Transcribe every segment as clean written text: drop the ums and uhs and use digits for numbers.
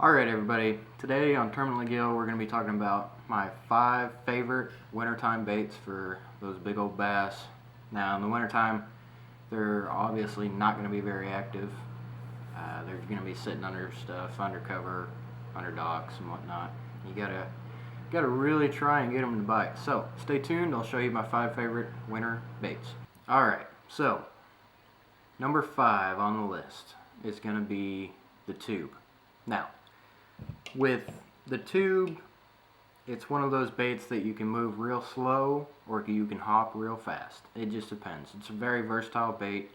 Alright everybody, today on Terminally Gill we're going to be talking about my 5 favorite wintertime baits for those big old bass. Now in the wintertime they're obviously not going to be very active. They're going to be sitting under stuff, under cover, under docks and whatnot. You gotta really try and get them to bite. So stay tuned, I'll show you my 5 favorite winter baits. Alright, so number 5 on the list is going to be the tube. Now with the tube, it's one of those baits that you can move real slow or you can hop real fast. It just depends. It's a very versatile bait.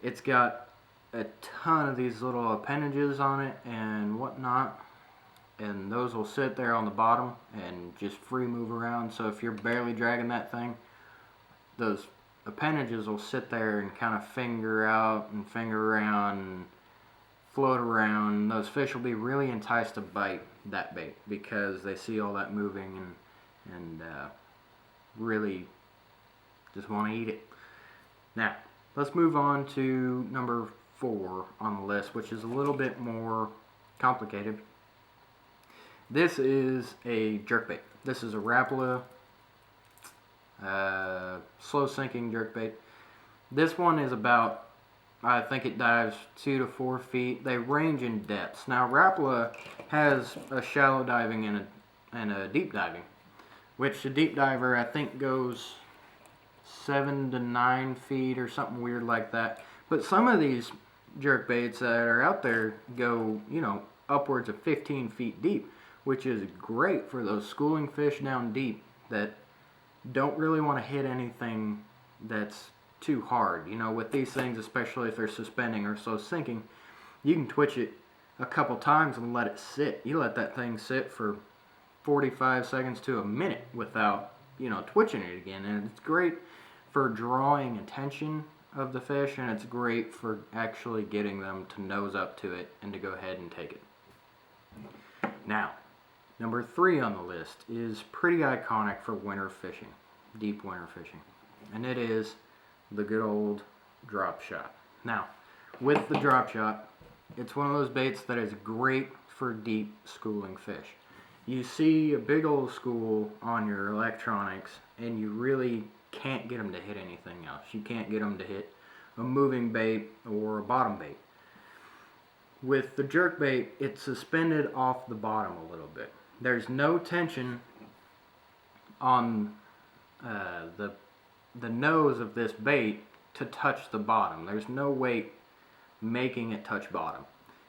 It's got a ton of these little appendages on it and whatnot, and those will sit there on the bottom and just free move around. So if you're barely dragging that thing, those appendages will sit there and kind of finger out and finger around and float around. Those fish will be really enticed to bite that bait because they see all that moving and really just want to eat it. Now let's move on to number 4 on the list, which is a little bit more complicated. This is a jerkbait. This is a Rapala slow sinking jerkbait. This one is about, I think it dives 2 to 4 feet. They range in depths. Now Rapala has a shallow diving and a deep diving, which the deep diver I think goes 7 to 9 feet or something weird like that. But some of these jerk baits that are out there go, upwards of 15 feet deep, which is great for those schooling fish down deep that don't really want to hit anything that's too hard. With these things, especially if they're suspending or slow sinking, you can twitch it a couple times and let it sit. You let that thing sit for 45 seconds to a minute without, twitching it again. And it's great for drawing attention of the fish, and it's great for actually getting them to nose up to it and to go ahead and take it. Now, number 3 on the list is pretty iconic for winter fishing, deep winter fishing, and it is the good old drop shot. Now, with the drop shot, it's one of those baits that is great for deep schooling fish. You see a big old school on your electronics and you really can't get them to hit anything else. You can't get them to hit a moving bait or a bottom bait. With the jerk bait, it's suspended off the bottom a little bit. There's no tension on the nose of this bait to touch the bottom. There's no weight making it touch bottom.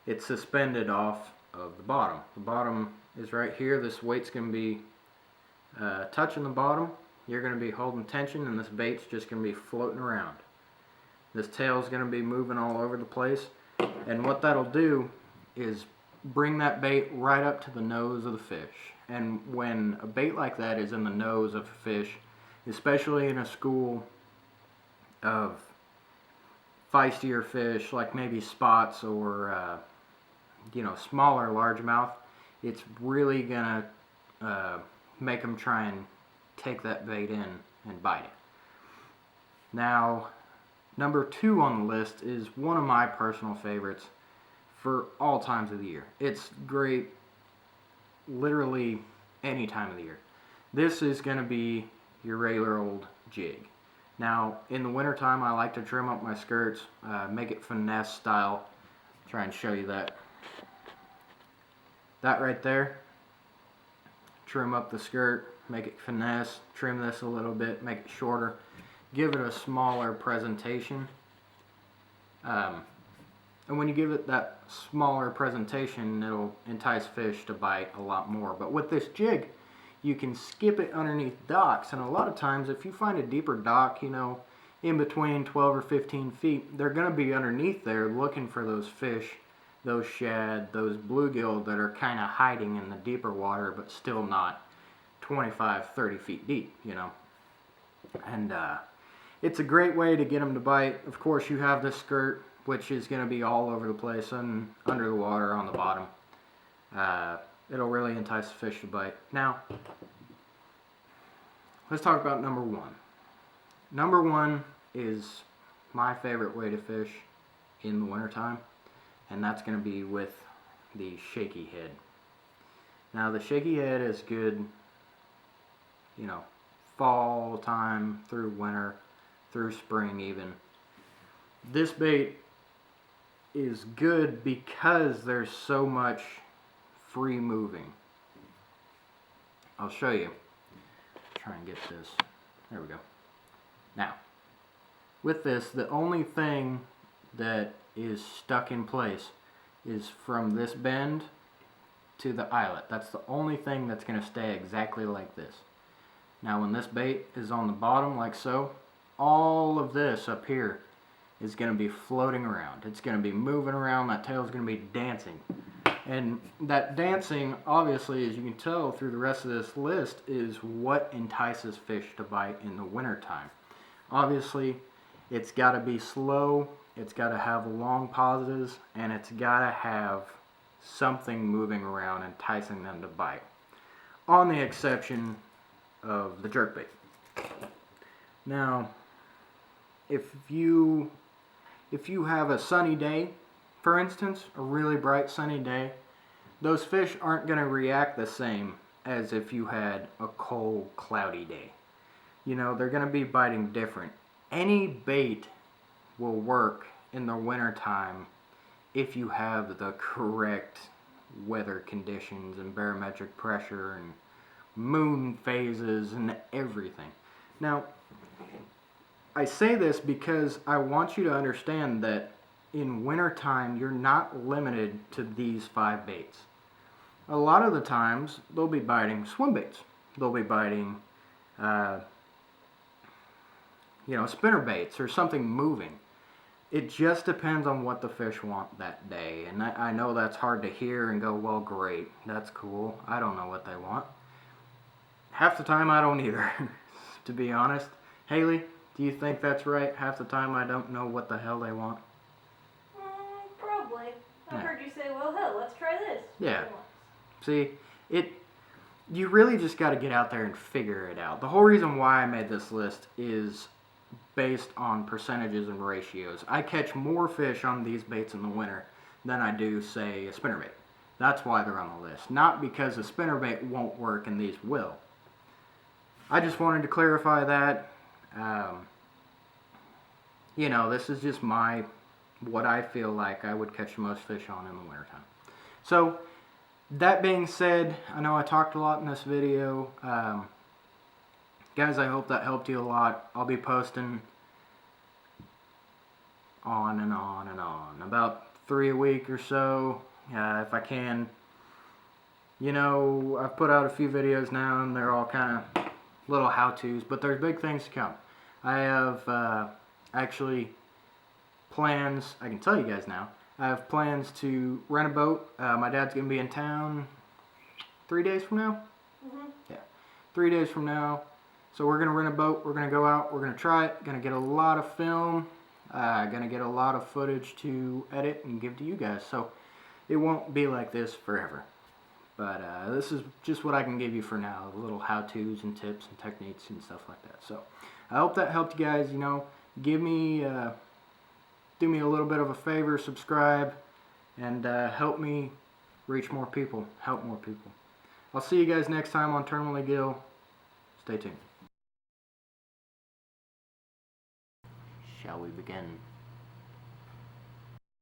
It's suspended off of the bottom. The bottom is right here. This weight's going to be touching the bottom. You're going to be holding tension and this bait's just going to be floating around. This tail's going to be moving all over the place, and what that'll do is bring that bait right up to the nose of the fish. And when a bait like that is in the nose of a fish, especially in a school of feistier fish like maybe spots or smaller largemouth, it's really gonna make them try and take that bait in and bite it. Now, number 2 on the list is one of my personal favorites for all times of the year. It's great literally any time of the year. This is going to be your regular old jig. Now, in the wintertime, I like to trim up my skirts, make it finesse style. Try and show you that. That right there. Trim up the skirt, make it finesse, trim this a little bit, make it shorter, give it a smaller presentation. And when you give it that smaller presentation, it'll entice fish to bite a lot more. But with this jig, you can skip it underneath docks, and a lot of times if you find a deeper dock, in between 12 or 15 feet, they're going to be underneath there looking for those fish, those shad, those bluegill that are kind of hiding in the deeper water but still not 25, 30 feet deep, And it's a great way to get them to bite. Of course, you have this skirt, which is going to be all over the place and under the water on the bottom. It'll really entice the fish to bite. Now, let's talk about number 1. Number 1 is my favorite way to fish in the wintertime, and that's going to be with the shaky head. Now the shaky head is good, you know, fall time through winter, through spring even. This bait is good because there's so much free moving. I'll show you. Try and get this. There we go. Now, with this, the only thing that is stuck in place is from this bend to the eyelet. That's the only thing that's going to stay exactly like this. Now when this bait is on the bottom like so, all of this up here is going to be floating around. It's going to be moving around, that tail is going to be dancing. And that dancing, obviously, as you can tell through the rest of this list, is what entices fish to bite in the wintertime. Obviously, it's got to be slow, it's got to have long pauses, and it's got to have something moving around enticing them to bite. On the exception of the jerkbait. Now, if you have a sunny day, for instance, a really bright sunny day, those fish aren't going to react the same as if you had a cold, cloudy day. You know, they're going to be biting different. Any bait will work in the wintertime if you have the correct weather conditions and barometric pressure and moon phases and everything. Now, I say this because I want you to understand that in wintertime, you're not limited to these 5 baits. A lot of the times, they'll be biting swim baits. They'll be biting, spinner baits or something moving. It just depends on what the fish want that day. And I know that's hard to hear and go, well, great, that's cool. I don't know what they want. Half the time, I don't either, to be honest. Haley, do you think that's right? Half the time, I don't know what the hell they want. Probably. I've heard you say, well, hell, let's try this. Yeah. See, you really just got to get out there and figure it out. The whole reason why I made this list is based on percentages and ratios. I catch more fish on these baits in the winter than I do, say, a spinnerbait. That's why they're on the list. Not because a spinnerbait won't work and these will. I just wanted to clarify that. This is just what I feel like I would catch most fish on in the wintertime. So, that being said, I know I talked a lot in this video. Guys, I hope that helped you a lot. I'll be posting on and on and on. About 3 a week or so, if I can. I've put out a few videos now, and they're all kind of little how-tos, but there's big things to come. I have actually plans, I can tell you guys now, I have plans to rent a boat. My dad's going to be in town 3 days from now? Mm-hmm. Yeah, 3 days from now. So we're going to rent a boat, we're going to go out, we're going to try it, going to get a lot of film, going to get a lot of footage to edit and give to you guys. So it won't be like this forever. But this is just what I can give you for now, little how-tos and tips and techniques and stuff like that. So I hope that helped you guys. Do me a little bit of a favor, subscribe, and help me reach more people, help more people. I'll see you guys next time on Terminally Gill. Stay tuned. Shall we begin?